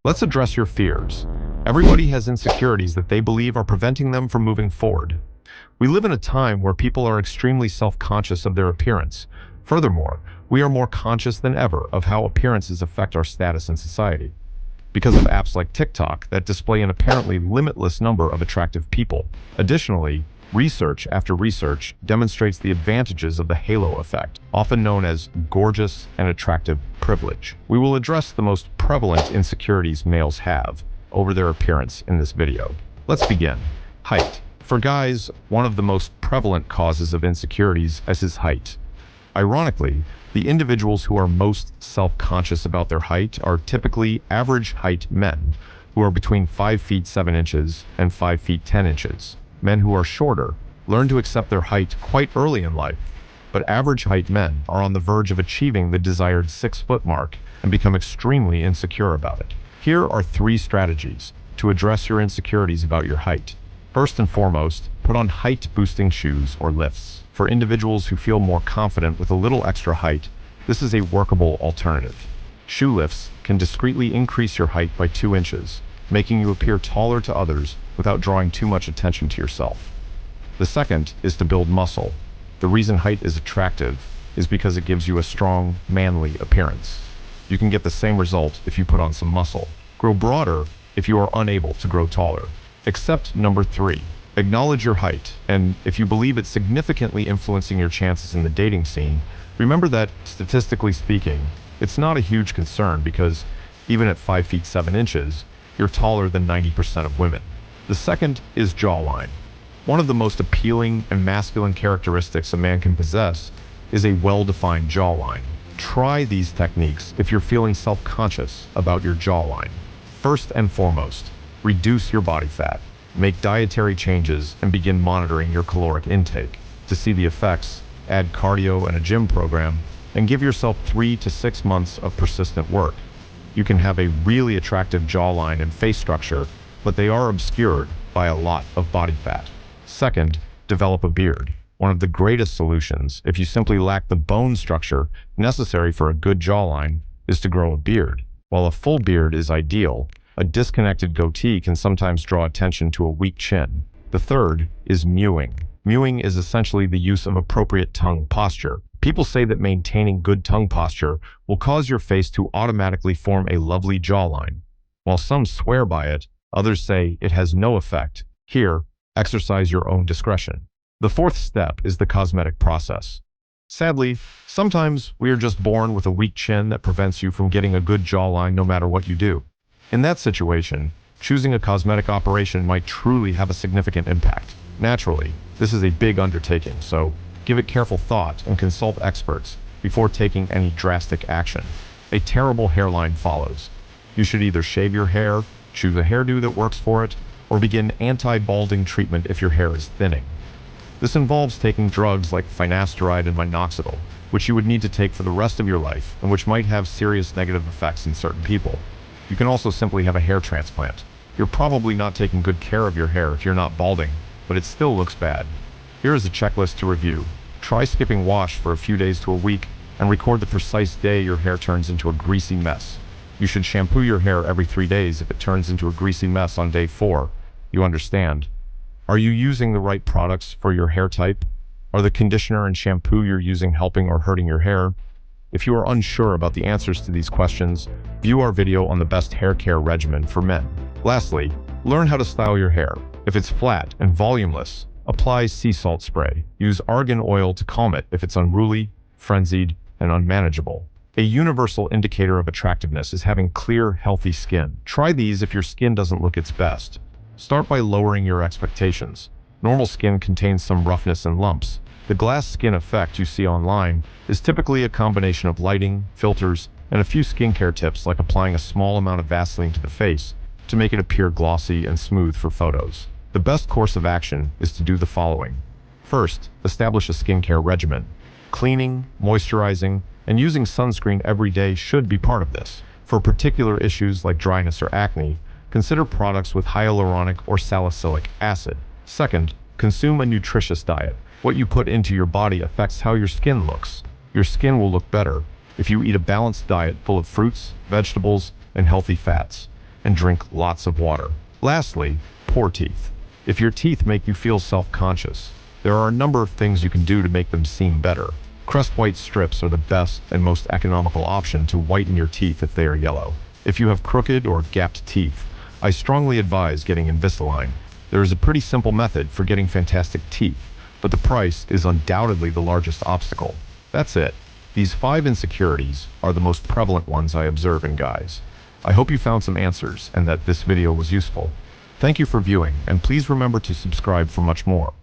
Let's address your fears. Everybody has insecurities that they believe are preventing them from moving forward. We live in a time where people are extremely self-conscious of their appearance. Furthermore, we are more conscious than ever of how appearances affect our status in society. Because of apps like TikTok that display an apparently limitless number of attractive people. Additionally, research after research demonstrates the advantages of the halo effect, often known as gorgeous and attractive privilege. We will address the most prevalent insecurities males have over their appearance in this video. Let's begin. Height. For guys, one of the most prevalent causes of insecurities is his height. Ironically, the individuals who are most self-conscious about their height are typically average height men, who are between 5 feet 7 inches and 5 feet 10 inches. Men who are shorter learn to accept their height quite early in life, but average height men are on the verge of achieving the desired 6-foot mark and become extremely insecure about it. Here are 3 strategies to address your insecurities about your height. First and foremost, put on height-boosting shoes or lifts. For individuals who feel more confident with a little extra height, this is a workable alternative. Shoe lifts can discreetly increase your height by 2 inches, making you appear taller to others without drawing too much attention to yourself. The second is to build muscle. The reason height is attractive is because it gives you a strong, manly appearance. You can get the same result if you put on some muscle. Grow broader if you are unable to grow taller. Except number 3. Acknowledge your height, and if you believe it's significantly influencing your chances in the dating scene, remember that, statistically speaking, it's not a huge concern because, even at 5 feet 7 inches, you're taller than 90% of women. The second is jawline. One of the most appealing and masculine characteristics a man can possess is a well-defined jawline. Try these techniques if you're feeling self-conscious about your jawline. First and foremost, reduce your body fat. Make dietary changes and begin monitoring your caloric intake. To see the effects, add cardio and a gym program, and give yourself 3 to 6 months of persistent work. You can have a really attractive jawline and face structure, but they are obscured by a lot of body fat. Second, develop a beard. One of the greatest solutions, if you simply lack the bone structure necessary for a good jawline, is to grow a beard. While a full beard is ideal, a disconnected goatee can sometimes draw attention to a weak chin. The third is mewing. Mewing is essentially the use of appropriate tongue posture. People say that maintaining good tongue posture will cause your face to automatically form a lovely jawline. While some swear by it, others say it has no effect. Here, exercise your own discretion. The fourth step is the cosmetic process. Sadly, sometimes we are just born with a weak chin that prevents you from getting a good jawline no matter what you do. In that situation, choosing a cosmetic operation might truly have a significant impact. Naturally, this is a big undertaking, so give it careful thought and consult experts before taking any drastic action. A terrible hairline follows. You should either shave your hair, choose a hairdo that works for it, or begin anti-balding treatment if your hair is thinning. This involves taking drugs like finasteride and minoxidil, which you would need to take for the rest of your life and which might have serious negative effects in certain people. You can also simply have a hair transplant. You're probably not taking good care of your hair if you're not balding, but it still looks bad. Here is a checklist to review. Try skipping wash for a few days to a week and record the precise day your hair turns into a greasy mess. You should shampoo your hair every 3 days if it turns into a greasy mess on day 4. You understand. Are you using the right products for your hair type? Are the conditioner and shampoo you're using helping or hurting your hair? If you are unsure about the answers to these questions, view our video on the best hair care regimen for men. Lastly, learn how to style your hair. If it's flat and volumeless, apply sea salt spray. Use argan oil to calm it if it's unruly, frenzied, and unmanageable. A universal indicator of attractiveness is having clear, healthy skin. Try these if your skin doesn't look its best. Start by lowering your expectations. Normal skin contains some roughness and lumps. The glass skin effect you see online is typically a combination of lighting, filters, and a few skincare tips like applying a small amount of Vaseline to the face to make it appear glossy and smooth for photos. The best course of action is to do the following. First, establish a skincare regimen. Cleaning, moisturizing, and using sunscreen every day should be part of this. For particular issues like dryness or acne, consider products with hyaluronic or salicylic acid. Second, consume a nutritious diet. What you put into your body affects how your skin looks. Your skin will look better if you eat a balanced diet full of fruits, vegetables, and healthy fats. and drink lots of water. Lastly, poor teeth. If your teeth make you feel self-conscious, there are a number of things you can do to make them seem better. Crest white strips are the best and most economical option to whiten your teeth if they are yellow. If you have crooked or gapped teeth, I strongly advise getting Invisalign. There is a pretty simple method for getting fantastic teeth, but the price is undoubtedly the largest obstacle. That's it. These 5 insecurities are the most prevalent ones I observe in guys. I hope you found some answers and that this video was useful. Thank you for viewing, and please remember to subscribe for much more.